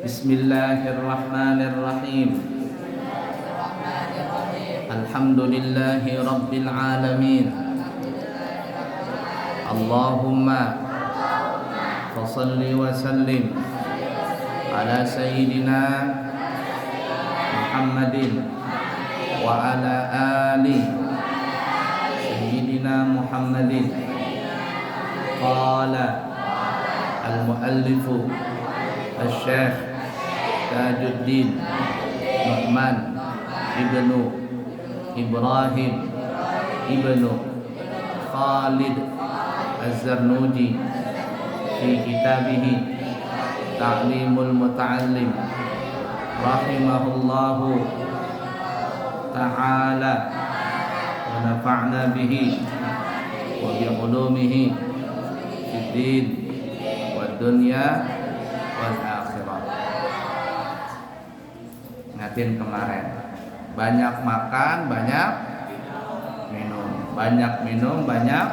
Bismillahirrahmanirrahim. Alhamdulillahi rabbil alamin. Allahumma fasalli wa sallim ala sayyidina Muhammadin wa ala ali sayyidina Muhammadin. Qala al-muallifu al-syekh Tajuddin Nu'man ibnu Ibrahim ibnu Khalid Az-Zarnuji fi kitabihi Ta'limul Muta'allim rahimahullahu ta'ala wa nafa'na bihi wa bi ulumihi fid din wad dunya wal akhirah. Ngatin kemarin, banyak makan, banyak minum, banyak minum, banyak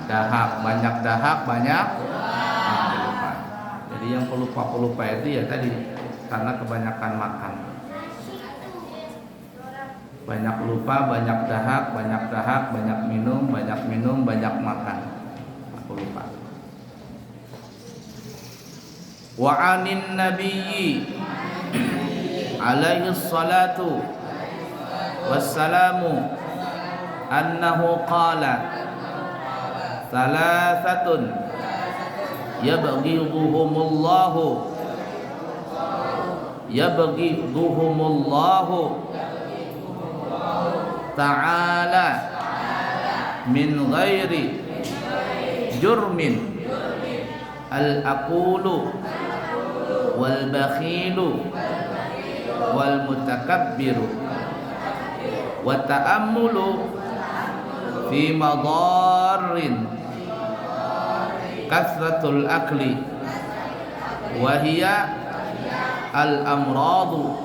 dahak, banyak dahak, banyak pelupa. Jadi yang pelupa itu ya tadi karena kebanyakan makan. Banyak lupa, banyak dahak, banyak minum, banyak makan. Aku lupa. Wa 'anin nabiyyi alaihi salatu wassalamu annahu qala thalathatun yabghiduhumullahu ta'ala min ghairi jurmin al-aqulu wal bakhilu wal mutakabbiru wa ta'ammulu fi madarrin kathratul akli wa hiya al amradu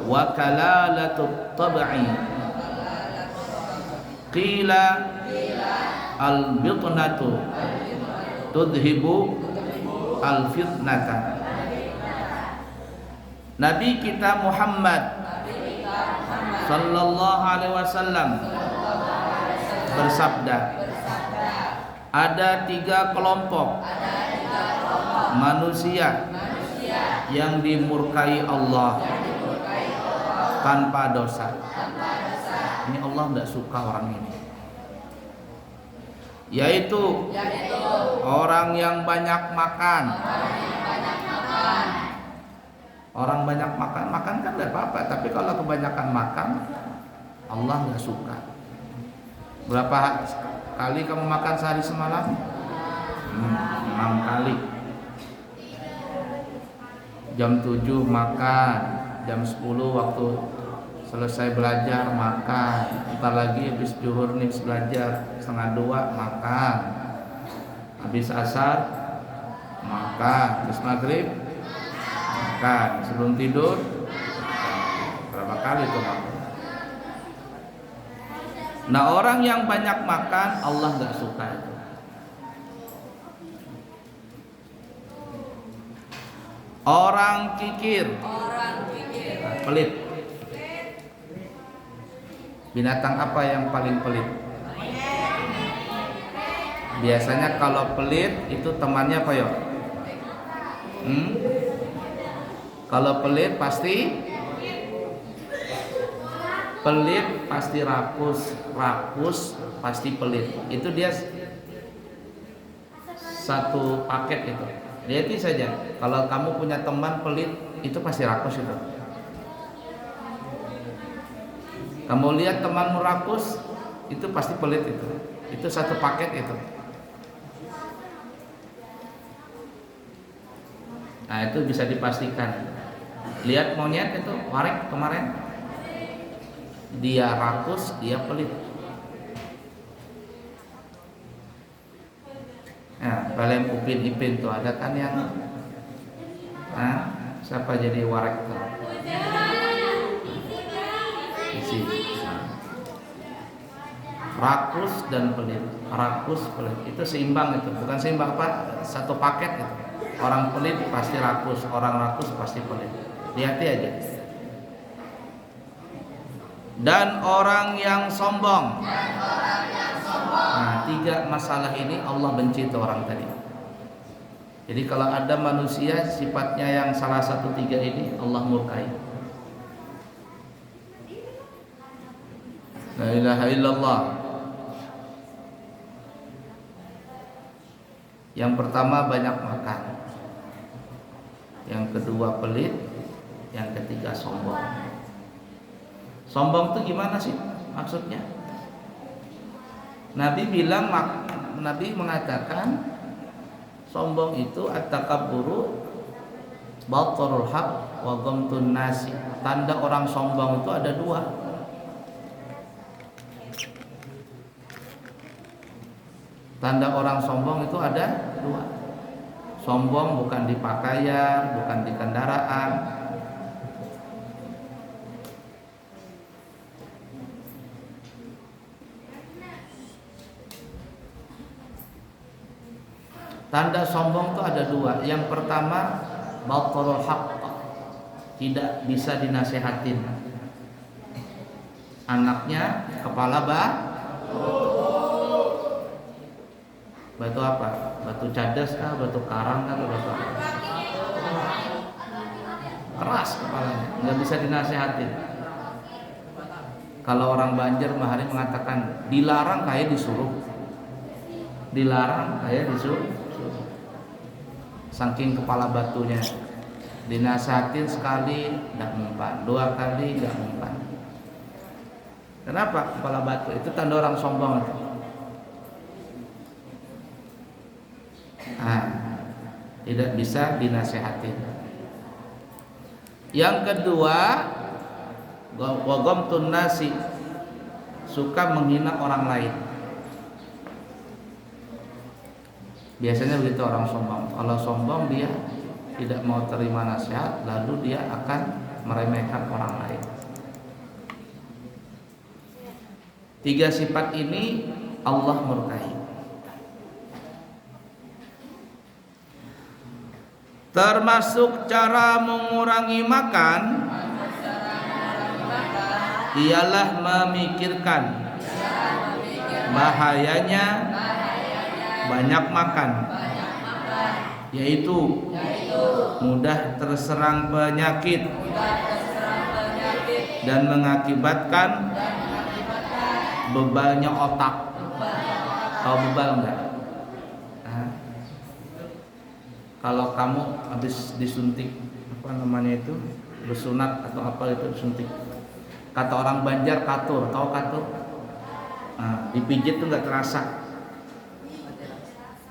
wa kalalatut tab'i qila al bitnatu tudhibu al fitnata. Nabi kita Muhammad sallallahu alaihi wasallam bersabda, ada 3 kelompok manusia yang dimurkai Allah tanpa dosa. Ini Allah tidak suka orang ini. Yaitu orang yang banyak makan. Orang banyak makan kan tidak apa-apa, tapi kalau kebanyakan makan Allah nggak suka. Berapa kali kamu makan sehari semalam? 6 kali. Jam 7 makan, jam 10 waktu selesai belajar makan, entar lagi habis zuhur nih belajar 1:30 makan, habis asar makan, habis maghrib makan, sebelum tidur berapa kali tuh makan. Nah, orang yang banyak makan Allah nggak suka itu. Orang kikir, pelit. Binatang apa yang paling pelit? Biasanya kalau pelit itu temannya apa ya? Kalau pelit pasti rakus pasti pelit. Itu dia satu paket itu. Lihat saja, kalau kamu punya teman pelit itu pasti rakus itu. Kamu lihat temanmu rakus itu pasti pelit itu. Itu satu paket itu. Nah, itu bisa dipastikan. Lihat monyet itu, warik kemarin, dia rakus, dia pelit. Nah, Balem Upin Ipin tuh ada kan yang, siapa jadi warik tuh? Isi. Rakus dan pelit, itu seimbang itu, bukan seimbang apa? Satu paket itu. Orang pelit pasti rakus, orang rakus pasti pelit. Hati-hati aja. Dan orang yang sombong. Nah, 3 masalah ini Allah benci tuh orang tadi. Jadi kalau ada manusia sifatnya yang salah satu 3 ini, Allah murkai. La ilaha illallah. Yang pertama banyak makan. Yang kedua pelit. Yang ketiga sombong. Sombong itu gimana sih maksudnya? Nabi mengatakan sombong itu at-takabburu batarul haq wa ghamtun nasi. Tanda orang sombong itu ada 2. Tanda orang sombong itu ada 2. Sombong bukan di pakaian, bukan di kendaraan. Tanda sombong itu ada 2. Yang pertama batarul haq, tidak bisa dinasehatin. Anaknya kepala batu apa? Batu cadas kah? Batu karang kah? Batu apa? Keras kepalanya, nggak bisa dinasehatin. Kalau orang Banjar mahari mengatakan dilarang kayak disuruh. Dilarang kayak disuruh. Saking kepala batunya, dinasehatin sekali nggak mempan, 2 kali nggak mempan. Kenapa kepala batu? Itu tanda orang sombong. Tidak bisa dinasehatin. Yang kedua, wa ghamtun nasi, suka menghina orang lain. Biasanya begitu orang sombong. Kalau sombong dia tidak mau terima nasihat, lalu dia akan meremehkan orang lain. 3 sifat ini Allah murkai. Termasuk cara mengurangi makan ialah memikirkan bahayanya banyak makan, yaitu mudah terserang penyakit dan mengakibatkan bebalnya otak. Tahu bebal enggak? Kalau kamu habis disuntik apa namanya itu, bersunat atau apa itu disuntik, kata orang Banjar katur, tahu katur? Dipijit tuh nggak terasa,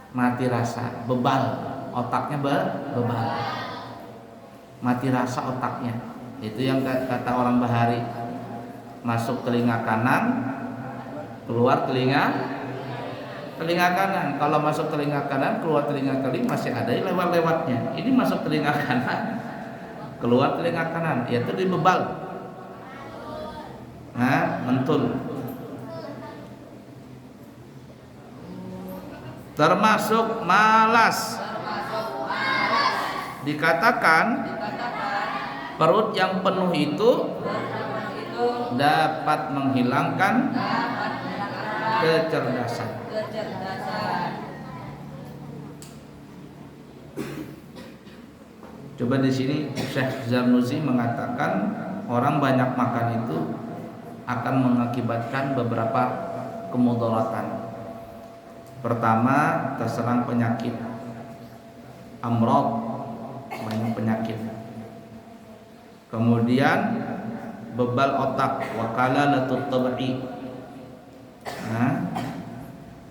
mati rasa, bebal, otaknya bebal, mati rasa otaknya. Itu yang kata orang Bahari, masuk telinga kanan, keluar telinga kanan. Kalau masuk telinga kanan, keluar telinga kiri, masih ada lewat-lewatnya. Ini masuk telinga kanan, keluar telinga kanan, yaitu dibebal. Mentul. Termasuk malas. Dikatakan perut yang penuh itu dapat menghilangkan kecerdasan. Coba di sini Syekh Zarnuzi mengatakan orang banyak makan itu akan mengakibatkan beberapa kemudaratan. Pertama, terserang penyakit, amrad, banyak penyakit. Kemudian bebal otak, wakalalatut tab'i,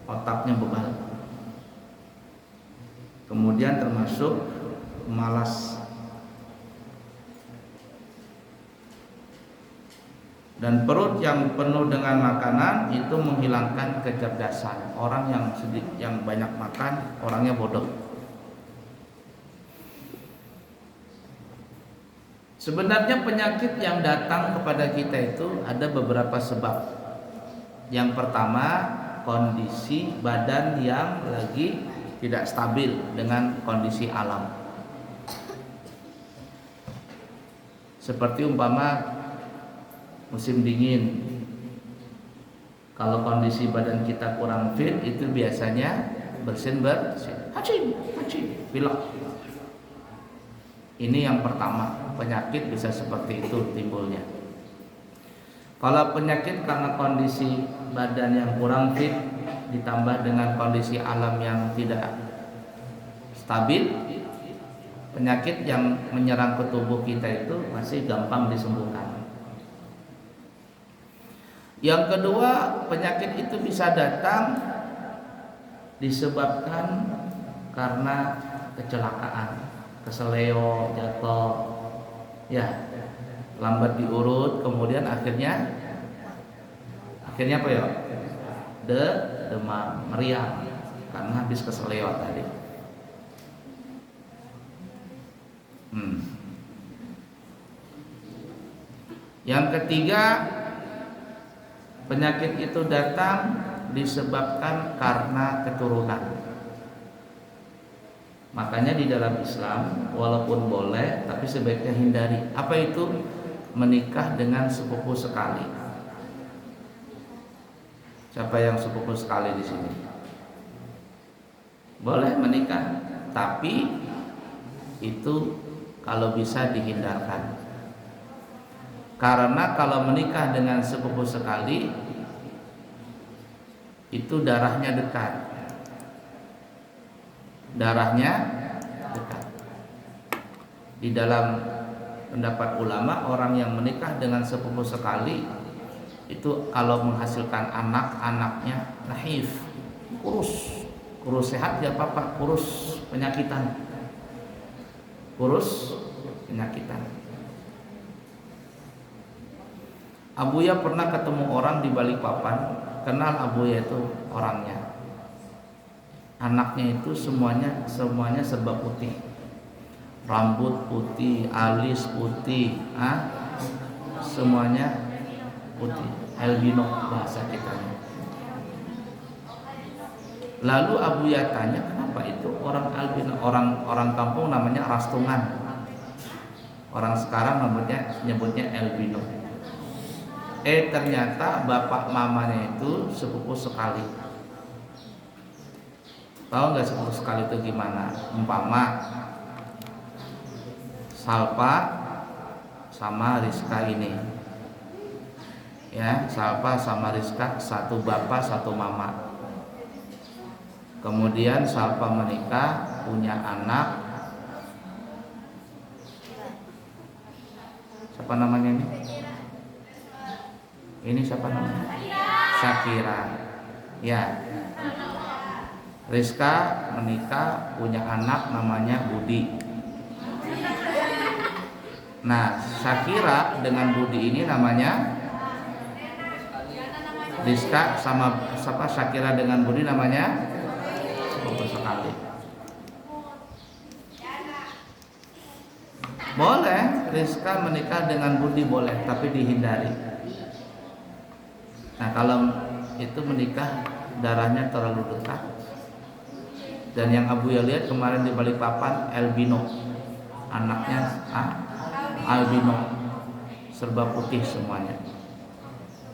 otaknya bebal. Kemudian termasuk malas. Dan perut yang penuh dengan makanan itu menghilangkan kecerdasan. Orang yang banyak makan, orangnya bodoh. Sebenarnya penyakit yang datang kepada kita itu ada beberapa sebab. Yang pertama, kondisi badan yang lagi tidak stabil dengan kondisi alam. Seperti umpama musim dingin, kalau kondisi badan kita kurang fit, itu biasanya bersin, hacing, pilek. Ini yang pertama, penyakit bisa seperti itu timbulnya. Kalau penyakit karena kondisi badan yang kurang fit ditambah dengan kondisi alam yang tidak stabil, penyakit yang menyerang ke tubuh kita itu masih gampang disembuhkan. Yang kedua, penyakit itu bisa datang disebabkan karena kecelakaan, keseleo, jatuh, ya, lambat diurut, kemudian akhirnya apa ya? Demam, meriang karena habis keseleo tadi. Yang ketiga, penyakit itu datang disebabkan karena keturunan. Makanya di dalam Islam walaupun boleh tapi sebaiknya hindari. Apa itu? Menikah dengan sepupu sekali. Siapa yang sepupu sekali di sini? Boleh menikah, tapi itu kalau bisa dihindarkan. Karena kalau menikah dengan sepupu sekali itu darahnya dekat. Di dalam pendapat ulama, orang yang menikah dengan sepupu sekali itu kalau menghasilkan anak-anaknya nahif, kurus sehat ya apa-apa, kurus penyakitan. Abuya pernah ketemu orang di Balikpapan, kenal Abuya itu orangnya. Anaknya itu semuanya serba putih. Rambut putih, alis putih, semuanya putih. Albino bahasa kitanya. Lalu Abuya tanya, kenapa itu orang albino? Orang kampung namanya rastungan. Orang sekarang nyebutnya albino. Ternyata bapak mamanya itu sepupu sekali. Tahu nggak sepupu sekali itu gimana? Umpama Salpa sama Rizka ini, ya, Salpa sama Rizka satu bapak satu mama. Kemudian Salpa menikah, punya anak. Siapa namanya ini? Ini siapa namanya? Syakira. Ya. Rizka menikah, punya anak namanya Budi. Nah, Syakira dengan Budi ini namanya Rizka sama Syakira dengan Budi namanya sepupu sekali. Boleh Rizka menikah dengan Budi, boleh, tapi dihindari. Nah, kalau itu menikah darahnya terlalu dekat. Dan yang Abuya lihat kemarin di Balikpapan, albino. Anaknya albino, serba putih semuanya.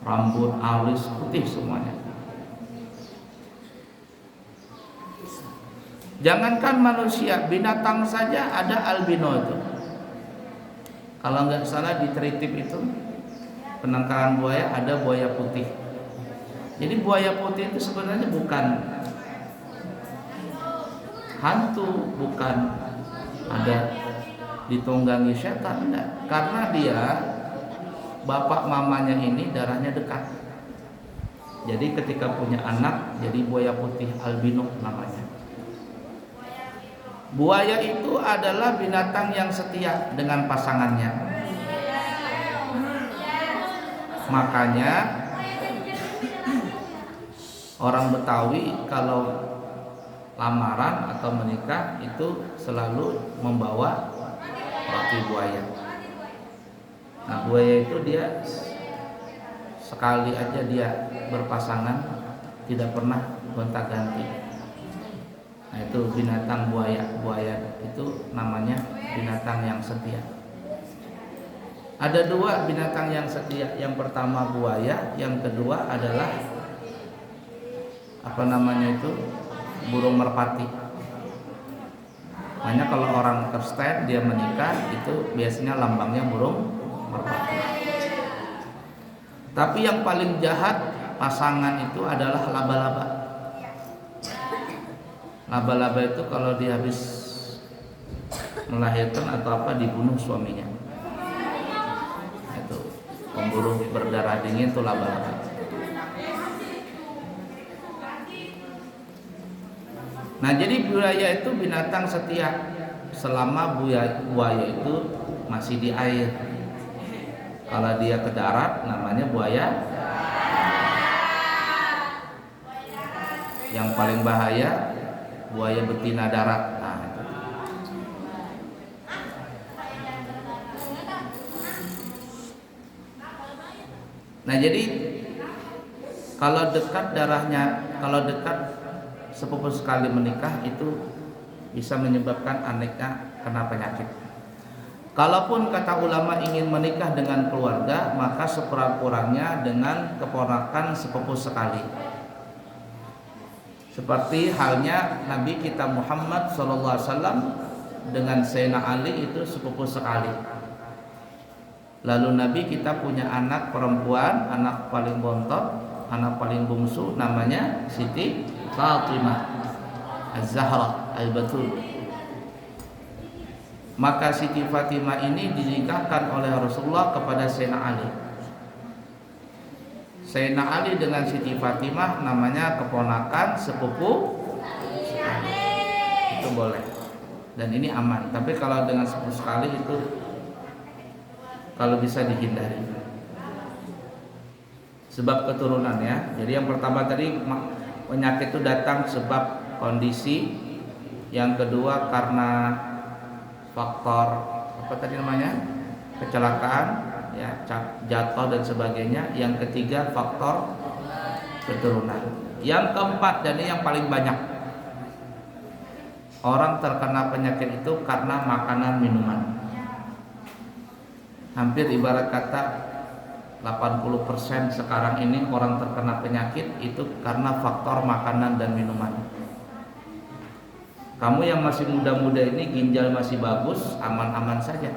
Rambut, alis putih semuanya. Jangankan manusia, binatang saja ada albino itu. Kalau nggak salah di Tritip itu penangkaran buaya ada buaya putih. Jadi buaya putih itu sebenarnya bukan hantu, bukan ada ditunggangi setan, enggak. Karena dia bapak mamanya ini darahnya dekat. Jadi ketika punya anak jadi buaya putih albino namanya. Buaya itu adalah binatang yang setia dengan pasangannya. Makanya orang Betawi kalau lamaran atau menikah itu selalu membawa roti buaya. Nah, buaya itu dia sekali aja dia berpasangan, tidak pernah gonta-ganti. Nah, itu binatang buaya. Buaya itu namanya binatang yang setia. Ada dua binatang yang setia. Yang pertama buaya, yang kedua adalah apa namanya itu, burung merpati. Makanya kalau orang Kristen dia menikah itu biasanya lambangnya burung merpati. Tapi yang paling jahat pasangan itu adalah laba-laba. Laba-laba itu kalau dia habis melahirkan atau apa dibunuh suaminya. Itu pemburu berdarah dingin itu laba-laba. Nah, jadi buaya itu binatang setia selama buaya itu masih di air. Kalau dia ke darat namanya buaya. Yang paling bahaya buaya betina darat. Nah, jadi kalau dekat darahnya, kalau dekat sepupu sekali menikah itu bisa menyebabkan anaknya kena penyakit. Kalaupun kata ulama ingin menikah dengan keluarga, maka sekurang-kurangnya dengan keponakan sepupu sekali. Seperti halnya Nabi kita Muhammad SAW dengan Sayyidina Ali itu sepupu sekali. Lalu Nabi kita punya anak perempuan, anak paling bontot, anak paling bungsu, namanya Siti Fatimah Az-Zahra Al-Batul. Maka Siti Fatimah ini dinikahkan oleh Rasulullah kepada Sayyidina Ali. Sayyidina Ali dengan Siti Fatimah namanya keponakan sepupu sekali. Itu boleh. Dan ini aman. Tapi kalau dengan sepupu sekali itu kalau bisa dihindari. Sebab keturunan ya. Jadi yang pertama tadi penyakit itu datang sebab kondisi. Yang kedua karena faktor apa tadi namanya? Kecelakaan, ya, jatuh dan sebagainya. Yang ketiga faktor keturunan. Yang keempat dan ini yang paling banyak. Orang terkena penyakit itu karena makanan minuman. Hampir ibarat kata 80% sekarang ini orang terkena penyakit itu karena faktor makanan dan minuman. Kamu yang masih muda-muda ini ginjal masih bagus, aman-aman saja.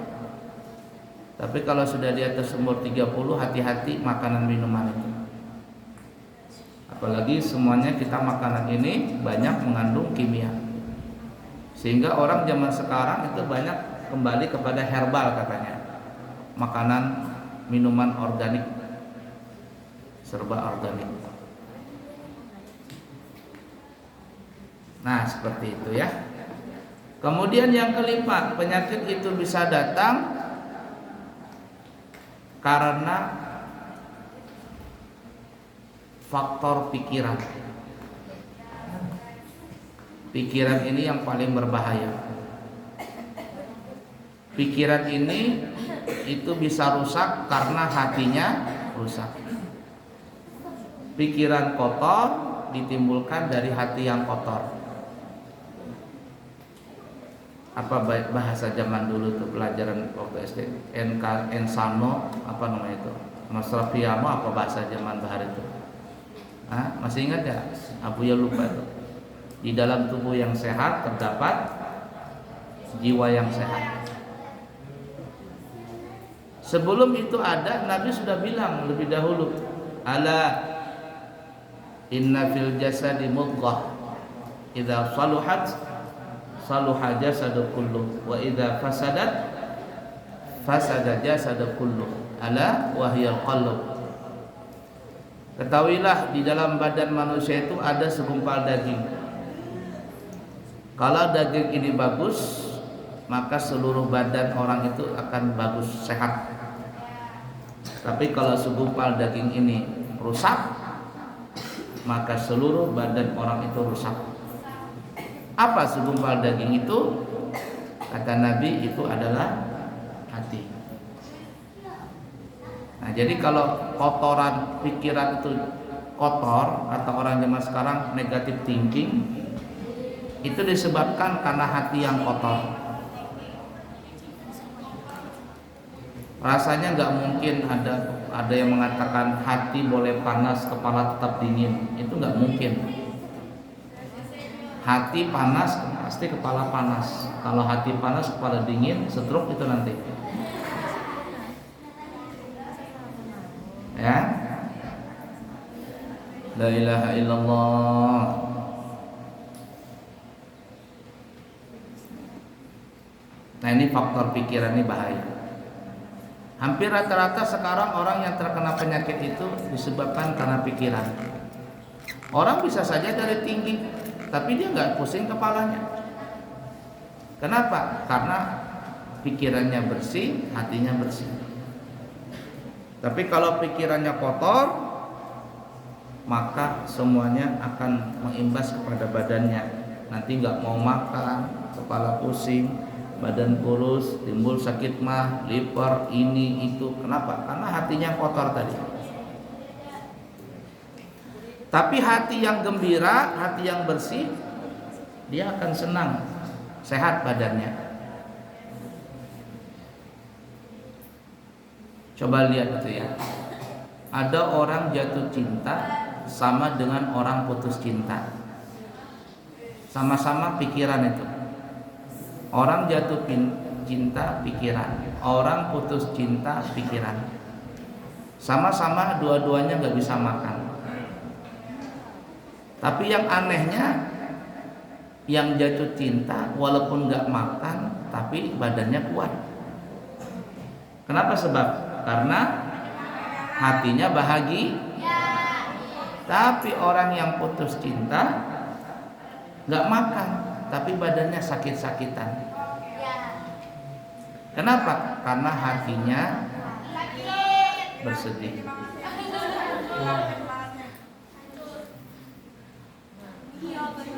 Tapi kalau sudah di atas umur 30, hati-hati makanan minuman itu. Apalagi semuanya kita makanan ini banyak mengandung kimia. Sehingga orang zaman sekarang itu banyak kembali kepada herbal katanya. Makanan, minuman organik, serba organik. Nah, seperti itu ya. Kemudian yang kelima, penyakit itu bisa datang karena faktor pikiran. Pikiran ini yang paling berbahaya. Pikiran ini itu bisa rusak karena hatinya rusak. Pikiran kotor ditimbulkan dari hati yang kotor. Apa bahasa zaman dulu tuh pelajaran waktu SD? Ensano apa namanya itu? Masrafiamo apa bahasa zaman bahar itu? Masih ingat ya? Abu ya lupa itu. Di dalam tubuh yang sehat terdapat jiwa yang sehat. Sebelum itu ada, Nabi sudah bilang lebih dahulu, ala inna fil jasadi mudghah idza saluhat saluha jasadu kullu wa idza fasadat fasada jasadu kullu ala wa hiyal qalb. Ketahuilah di dalam badan manusia itu ada segumpal daging. Kalau daging ini bagus, maka seluruh badan orang itu akan bagus, sehat. Tapi kalau segumpal daging ini rusak, maka seluruh badan orang itu rusak. Apa segumpal daging itu? Kata Nabi, itu adalah hati. Nah, jadi kalau kotoran pikiran itu kotor, atau orang zaman sekarang negative thinking, Itu disebabkan karena hati yang kotor. Rasanya nggak mungkin ada yang mengatakan hati boleh panas, kepala tetap dingin. Itu nggak mungkin. Hati panas pasti kepala panas. Kalau hati panas kepala dingin, stroke itu nanti. Ya. La ilaha illallah. Nah, ini faktor pikiran ini bahaya. Hampir rata-rata sekarang orang yang terkena penyakit itu disebabkan karena pikiran. Orang bisa saja dari tinggi, tapi dia nggak pusing kepalanya. Kenapa? Karena pikirannya bersih, hatinya bersih. Tapi kalau pikirannya kotor, maka semuanya akan mengimbas kepada badannya. Nanti nggak mau makan, kepala pusing, badan kurus, timbul sakit mah, liver, ini itu. Kenapa? Karena hatinya kotor tadi. Tapi hati yang gembira, hati yang bersih, dia akan senang, sehat badannya. Coba lihat itu ya. Ada orang jatuh cinta sama dengan orang putus cinta. Sama-sama pikiran itu. Orang jatuh cinta pikiran, orang putus cinta pikiran. Sama-sama dua-duanya gak bisa makan. Tapi yang anehnya, yang jatuh cinta walaupun gak makan tapi badannya kuat. Kenapa? Sebab karena hatinya bahagia. Tapi orang yang putus cinta gak makan tapi badannya sakit-sakitan. Kenapa? Karena hatinya bersedih.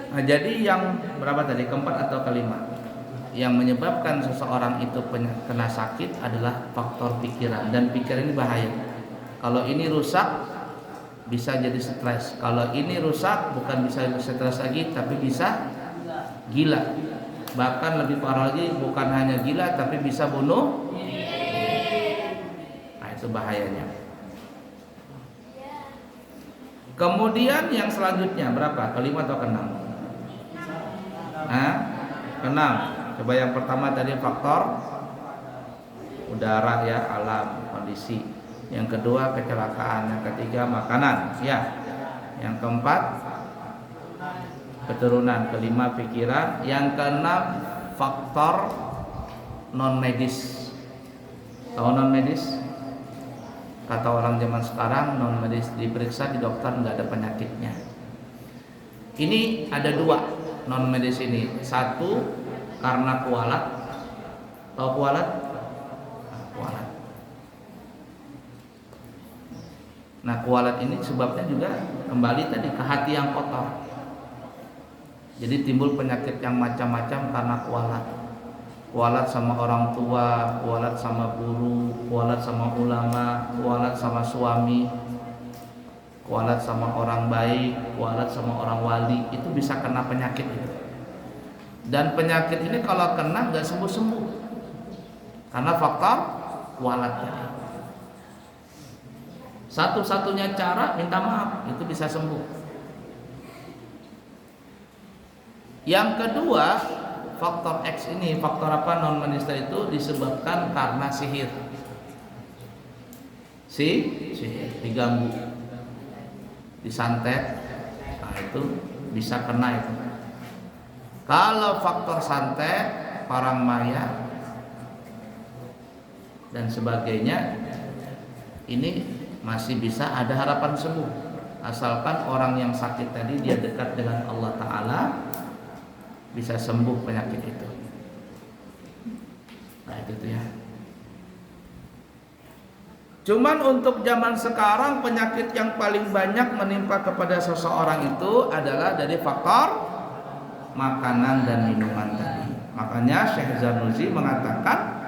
Nah, jadi yang berapa tadi? Keempat atau kelima? Yang menyebabkan seseorang itu kena sakit adalah faktor pikiran. Dan pikiran ini bahaya. Kalau ini rusak bisa jadi stres. Kalau ini rusak bukan bisa stres lagi, tapi bisa gila. Bahkan lebih parah lagi, bukan hanya gila tapi bisa bunuh. Nah, itu bahayanya. Kemudian yang selanjutnya berapa? Kelima atau keenam? Nah, keenam. Coba yang pertama tadi faktor udara ya, alam, kondisi. Yang kedua kecelakaan, yang ketiga makanan, ya. Yang keempat keturunan, kelima pikiran, yang keenam faktor non medis. Tahu non medis? Kata orang zaman sekarang non medis, diperiksa di dokter nggak ada penyakitnya. Ini ada dua non medis ini. Satu karena kualat. Tahu kualat? Kualat. Nah, kualat ini sebabnya juga kembali tadi ke hati yang kotor. Jadi timbul penyakit yang macam-macam karena kualat. Kualat sama orang tua, kualat sama guru, kualat sama ulama, kualat sama suami, kualat sama orang baik, kualat sama orang wali. Itu bisa kena penyakit itu. Dan penyakit ini kalau kena nggak sembuh-sembuh karena faktor kualat tadi. Satu-satunya cara minta maaf, itu bisa sembuh. Yang kedua, faktor X ini, faktor apa non medis itu disebabkan karena sihir. Sihir diganggu, disantet, nah itu bisa kena itu. Kalau faktor santet, parang maya dan sebagainya, ini masih bisa ada harapan sembuh, asalkan orang yang sakit tadi dia dekat dengan Allah Ta'ala, bisa sembuh penyakit itu. Nah itu ya. Cuman untuk zaman sekarang penyakit yang paling banyak menimpa kepada seseorang itu adalah dari faktor makanan dan minuman tadi. Makanya Syekh Zarnuzi mengatakan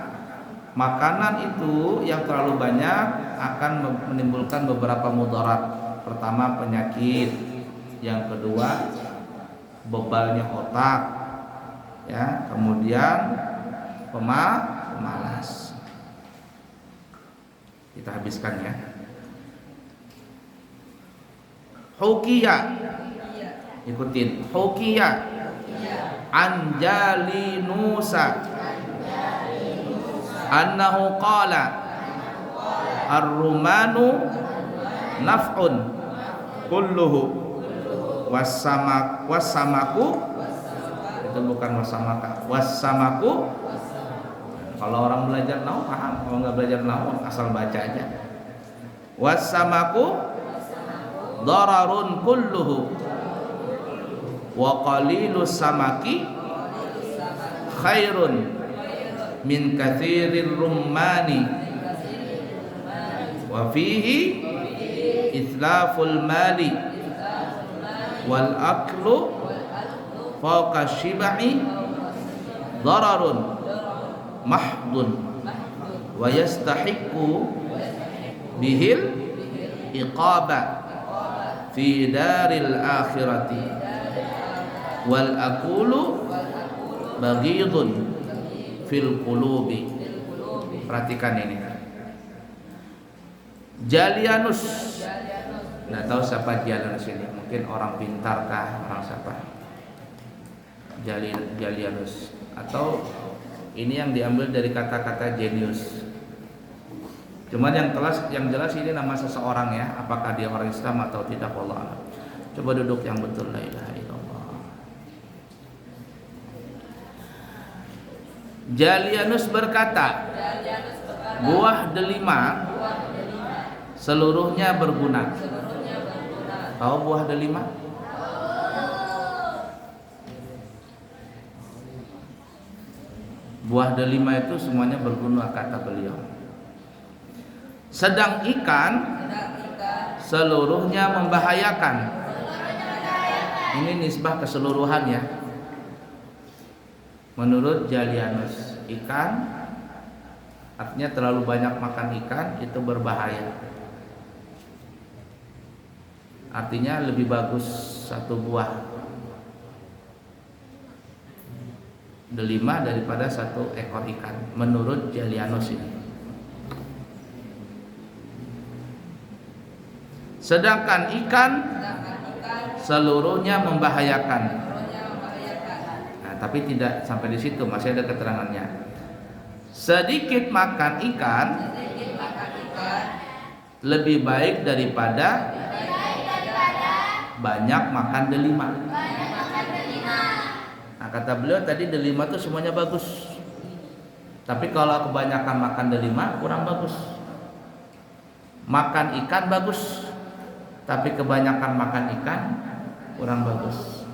makanan itu yang terlalu banyak akan menimbulkan beberapa mudarat. Pertama penyakit, yang kedua bebalnya otak, ya, kemudian pemalas. Kita habiskan ya. Hukiyah, ikutin. Hukiyah Anjali Nusa annahu qala ar-rumanu naf'un kulluhu wassamaku, itu bukan wassamaku. Kalau orang belajar nahwu paham, kalau nggak belajar nahwu asal baca aja. Wassamaku dararun kulluhu wa qalilus samaki khairun min katsirir rummani wa fihi itlaful mali wal aklu fawqa shib'i dararun mahdun wa yastahiqqu bihil iqaba fi daril akhirati wal akulu baghidun fil qulubi. Perhatikan ini. Jalianus, nggak tahu siapa Jalianus ini, mungkin orang pintar kah, orang siapa? Jalianus, atau ini yang diambil dari kata-kata genius. Cuman yang jelas ini nama seseorang ya, apakah dia orang Islam atau tidak, wallahu a'lam. Coba duduk yang betul, la ilaha illallah. Jalianus berkata, buah delima seluruhnya berguna. Tahu buah delima? Buah delima itu semuanya berguna, kata beliau. Sedang ikan seluruhnya membahayakan. Ini nisbah keseluruhan ya. Menurut Jalianus, ikan artinya terlalu banyak makan ikan itu berbahaya. Artinya lebih bagus satu buah delima daripada satu ekor ikan, menurut Jalianus ini. Sedangkan ikan seluruhnya membahayakan. Nah, tapi tidak sampai di situ, masih ada keterangannya. Sedikit makan ikan lebih baik daripada banyak makan delima. Nah, kata beliau tadi delima itu semuanya bagus. Tapi kalau kebanyakan makan delima kurang bagus. Makan ikan bagus, tapi kebanyakan makan ikan kurang bagus,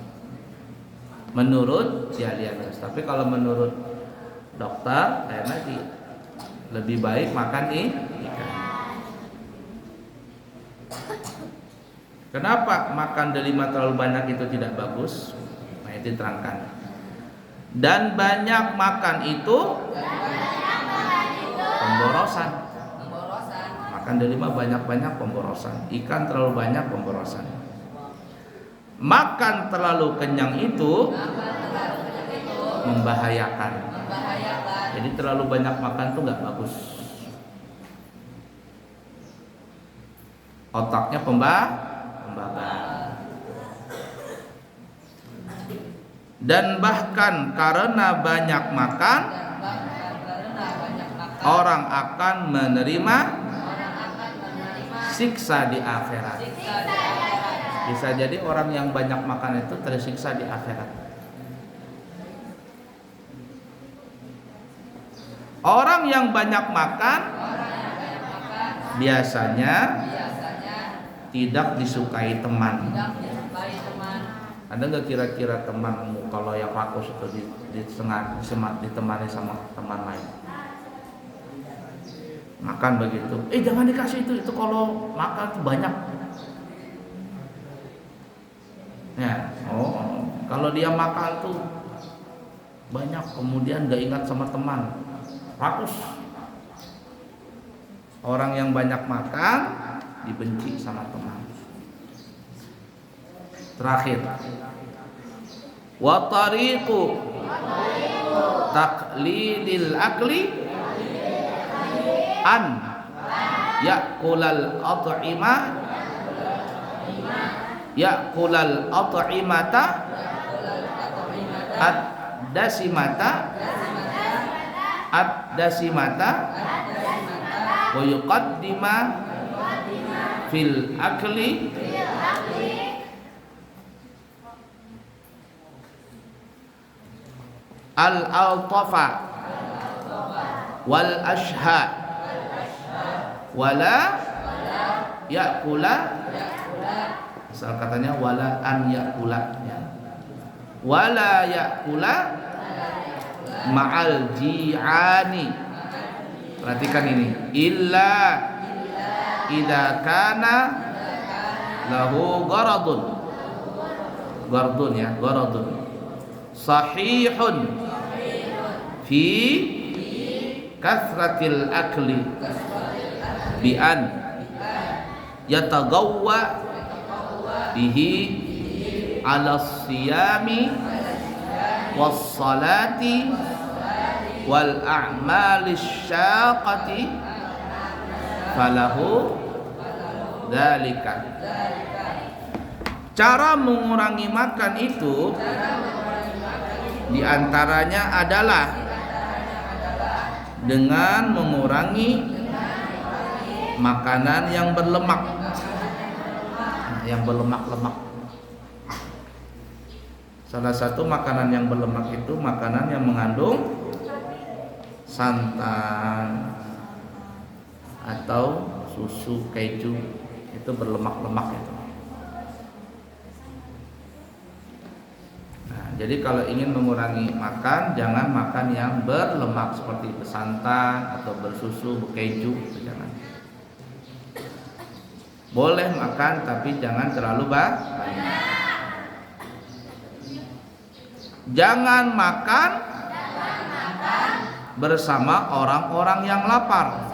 menurut Jalianus. Tapi kalau menurut dokter kayak lagi lebih baik makan ikan. Kenapa makan delima terlalu banyak itu tidak bagus? Nah, itu diterangkan. Dan banyak makan itu pemborosan. Makan delima banyak-banyak pemborosan. Ikan terlalu banyak pemborosan. Makan terlalu kenyang itu membahayakan. Jadi terlalu banyak makan itu nggak bagus. Otaknya pembakaran. Dan bahkan karena banyak makan, orang akan menerima siksa di akhirat. Bisa jadi orang yang banyak makan itu tersiksa di akhirat. Orang yang banyak makan biasanya tidak disukai teman. Ada nggak kira-kira temanmu kalau yang rakus itu ditemani sama teman lain? Makan begitu, jangan dikasih itu kalau makan tuh banyak. Ya, kalau dia makan tuh banyak, kemudian gak ingat sama teman, rakus. Orang yang banyak makan dibenci sama teman. Terakhir, Wa tariqu taqlidil akli an ya'kulal at'imata ad-dasimata wa yuqaddima fil akli al-altafa wal ashha wala ya'kula, asal katanya wala an ya'kula, wala ya'kula ma'al ji'ani. Perhatikan ini, illa idza kana lahu gharadun ya, gharadun sahihun fi kasratil akli bi an yatagawwa bihi ala siyami was salati wal a'malis syaqati falahu dzalika. Cara mengurangi makan itu diantaranya adalah dengan mengurangi makanan yang berlemak, yang berlemak-lemak. Salah satu makanan yang berlemak itu makanan yang mengandung santan atau susu, keju, itu berlemak-lemak itu. Nah, jadi kalau ingin mengurangi makan, jangan makan yang berlemak seperti bersantan atau bersusu, berkeju, itu jangan. Boleh makan tapi jangan terlalu banyak. Jangan makan bersama orang-orang yang lapar.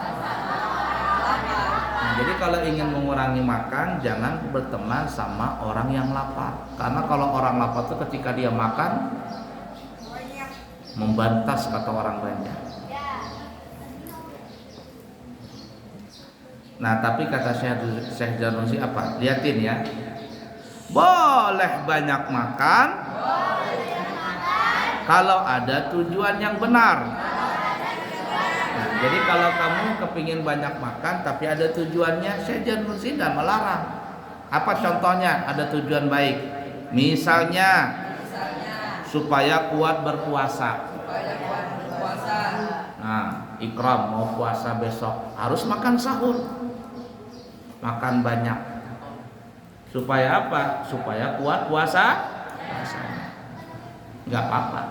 Nah, jadi kalau ingin mengurangi makan, jangan berteman sama orang yang lapar. Karena kalau orang lapar itu ketika dia makan membantas, kata orang banyak. Nah, tapi kata Syekh Janusi apa? Lihatin ya. Boleh banyak makan kalau ada tujuan yang benar. Nah, jadi kalau kamu kepingin banyak makan tapi ada tujuannya, Syekh Janusi tidak melarang. Apa contohnya? Ada tujuan baik. Misalnya supaya kuat berpuasa. Nah, ikram mau puasa besok harus makan sahur, makan banyak. Supaya apa? Supaya kuat puasanya. Nggak apa-apa.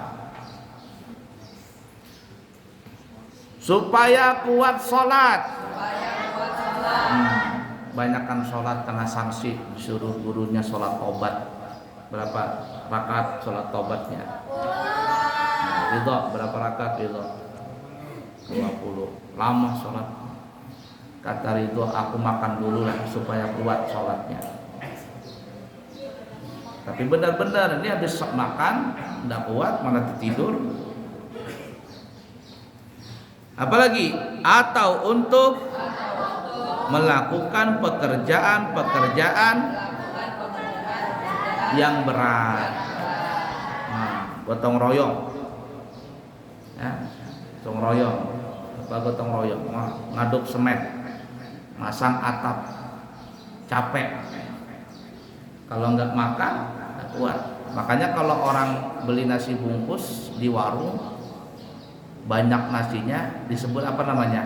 Supaya kuat sholat. Banyakkan sholat kena sanksi, disuruh gurunya sholat tobat. Berapa rakaat sholat tobatnya? Ridho berapa rakaat ridho? 20. Lama sholat. Kata Ridho, aku makan dulu lah supaya kuat sholatnya. Tapi benar-benar ini habis makan tidak kuat, malah tidur. Apalagi atau untuk melakukan pekerjaan-pekerjaan yang berat. Nah, gotong royong, ya, gotong royong, apa gotong royong? Ngaduk semen, masang atap, capek. Kalau nggak makan, nggak kuat. Makanya kalau orang beli nasi bungkus di warung, banyak nasinya disebut apa namanya?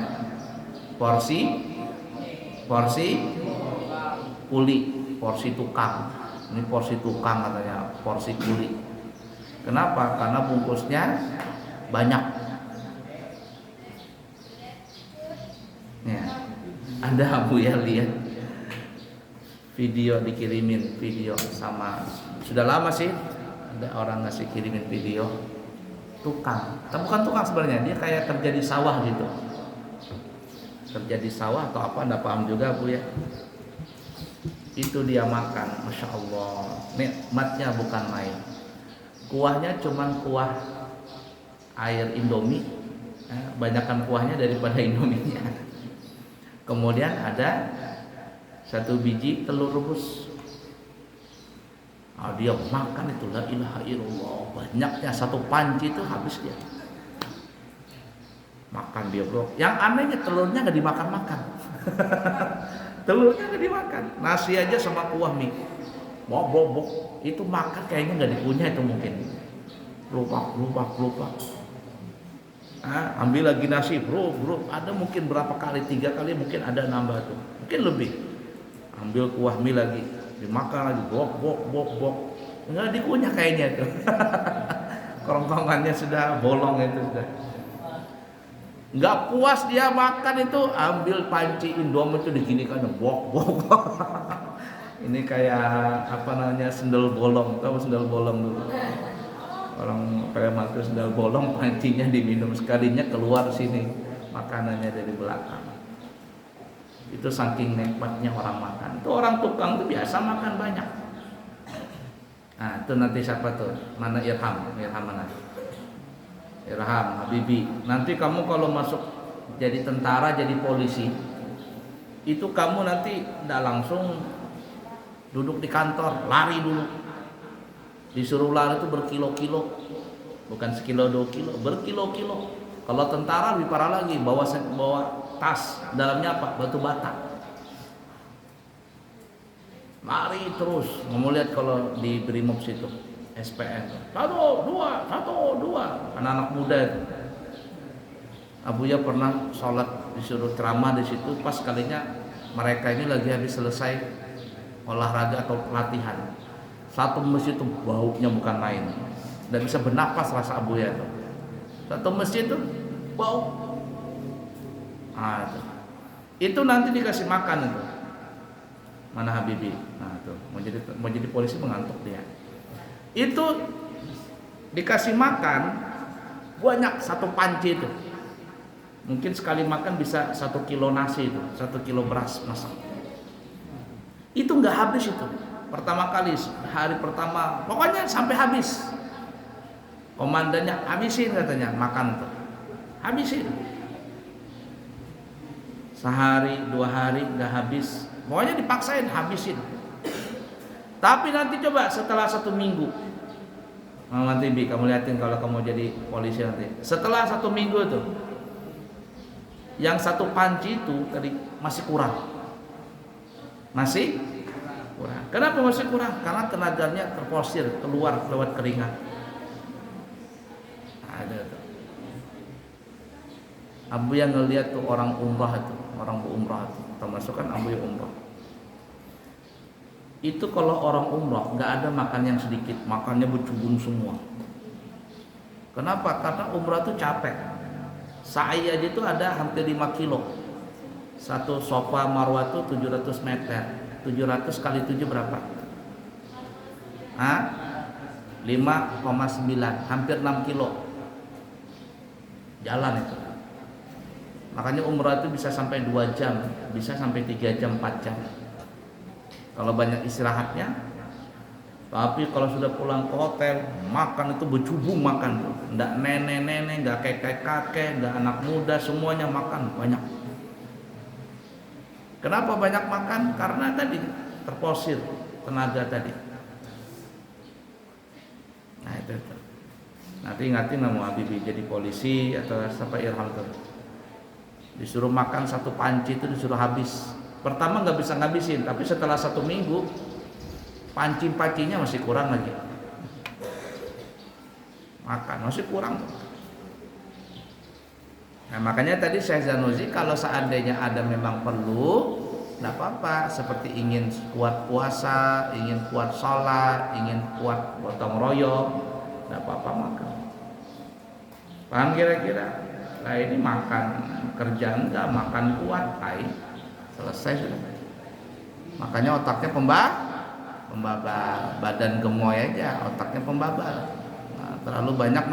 Porsi kuli, porsi tukang. Ini porsi tukang katanya, porsi kuli. Kenapa? Karena bungkusnya banyak. Ya, Anda Bu ya lihat video, dikirimin video sama, sudah lama sih ada orang ngasih kirimin video tukang, tapi bukan tukang sebenarnya, dia kayak kerja di sawah gitu, kerja di sawah atau apa, enggak paham juga Bu ya. Itu dia makan, Masya Allah, nikmatnya bukan main. kuahnya cuman kuah air Indomie, banyakkan kuahnya daripada Indominya. Kemudian ada 1 biji telur rebus. Dia makan itu, la ilaha illallah, banyaknya 1 panci itu habis dia. Makan dia bro. Yang anehnya telurnya nggak dimakan-makan. Telurnya nggak dimakan. Nasi aja sama kuah mie. Bok. Itu makan kayaknya nggak dikunyah itu mungkin. Lupa. Ambil lagi nasi bro. Ada mungkin berapa kali, 3 kali mungkin ada nambah tuh. Mungkin lebih. Ambil kuah mie lagi, dimakan lagi. Bok. Nggak dikunyah kayaknya tuh. Kerongkongannya sudah bolong itu sudah. Nggak puas dia makan itu, ambil panci Indomie itu diginikan, bok. Ini kayak apa namanya, sendal bolong. Tahu sendal bolong dulu? Orang pakai masker sendal bolong, pancinya diminum sekalinya keluar sini makanannya dari belakang. Itu saking nikmatnya orang makan. Itu orang tukang itu biasa makan banyak. Nah itu nanti siapa tuh? Mana Irham mana? Irham Habibi. Nanti kamu kalau masuk jadi tentara, jadi polisi, itu kamu nanti tidak langsung duduk di kantor, lari dulu. Disuruh lari itu berkilo-kilo, bukan sekilo 2 kilo, berkilo-kilo. Kalau tentara lebih parah lagi, bawa tas, dalamnya apa? Batu bata. Lari terus. Kamu lihat kalau di Brimob situ, SPN, 1, 2, anak-anak muda itu. Abuya pernah sholat disuruh ceramah di situ, pas kalinya mereka ini lagi habis selesai olahraga atau pelatihan. Satu masjid itu baunya bukan main, dan bisa bernapas rasa Abuya itu. Satu masjid itu bau. Itu nanti dikasih makan itu. Mana Habibi? Nah itu mau jadi polisi mengantuk dia. Itu dikasih makan banyak, 1 panci itu. Mungkin sekali makan bisa 1 kilo nasi itu, 1 kilo beras masak. Itu nggak habis itu. Pertama kali, hari pertama, pokoknya sampai habis. Komandannya habisin katanya, makan tuh, habisin. Sehari 2 hari nggak habis, pokoknya dipaksain habisin. Tapi nanti coba setelah 1 minggu, nanti Bi, kamu liatin kalau kamu jadi polisi nanti. Setelah 1 minggu itu, yang 1 panci itu tadi masih kurang, masih kurang. Kenapa masih kurang? Karena tenaganya terforsir keluar lewat keringat. Ada tuh. Abu yang ngelihat tuh orang umrah itu, orang berumrah itu, termasuk kan Abu yang umrah. Itu kalau orang umrah nggak ada makan yang sedikit, makannya bercubung semua. Kenapa? Karena umrah itu capek. Sa'i aja itu ada hampir 5 kilo. Satu Sofa Marwah itu 700 meter. 700 kali 7 berapa? 5,9, hampir 6 kilo jalan itu. Makanya umrah itu bisa sampai 2 jam, bisa sampai 3 jam, 4 jam kalau banyak istirahatnya. Tapi kalau sudah pulang ke hotel, makan itu bercubung makan tuh. Nggak nenek-nenek, nggak kakek-kakek, nggak anak muda, semuanya makan banyak. Kenapa banyak makan? Karena tadi terporsir tenaga tadi. Nah itu. Nanti ingatin mau Habibi jadi polisi atau sampai Irham tuh. Disuruh makan 1 panci itu disuruh habis. Pertama nggak bisa ngabisin, tapi setelah 1 minggu panci-pancinya masih kurang lagi. Makan masih kurang. Nah makanya tadi Syekh Zanusi kalau seandainya ada memang perlu, tidak apa-apa. Seperti ingin kuat puasa, ingin kuat sholat, ingin kuat gotong royong, tidak apa-apa makan. Paham kira-kira? Nah ini makan kerjaan enggak, makan kuat, selesai sudah. Makanya otaknya pembabal, badan gemoy aja, otaknya pembabal. Nah, terlalu banyak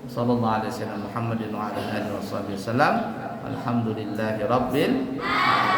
Sallallahu alaihi wasallam Muhammadin wa ala alihi wasallam. Alhamdulillahi rabbil alamin.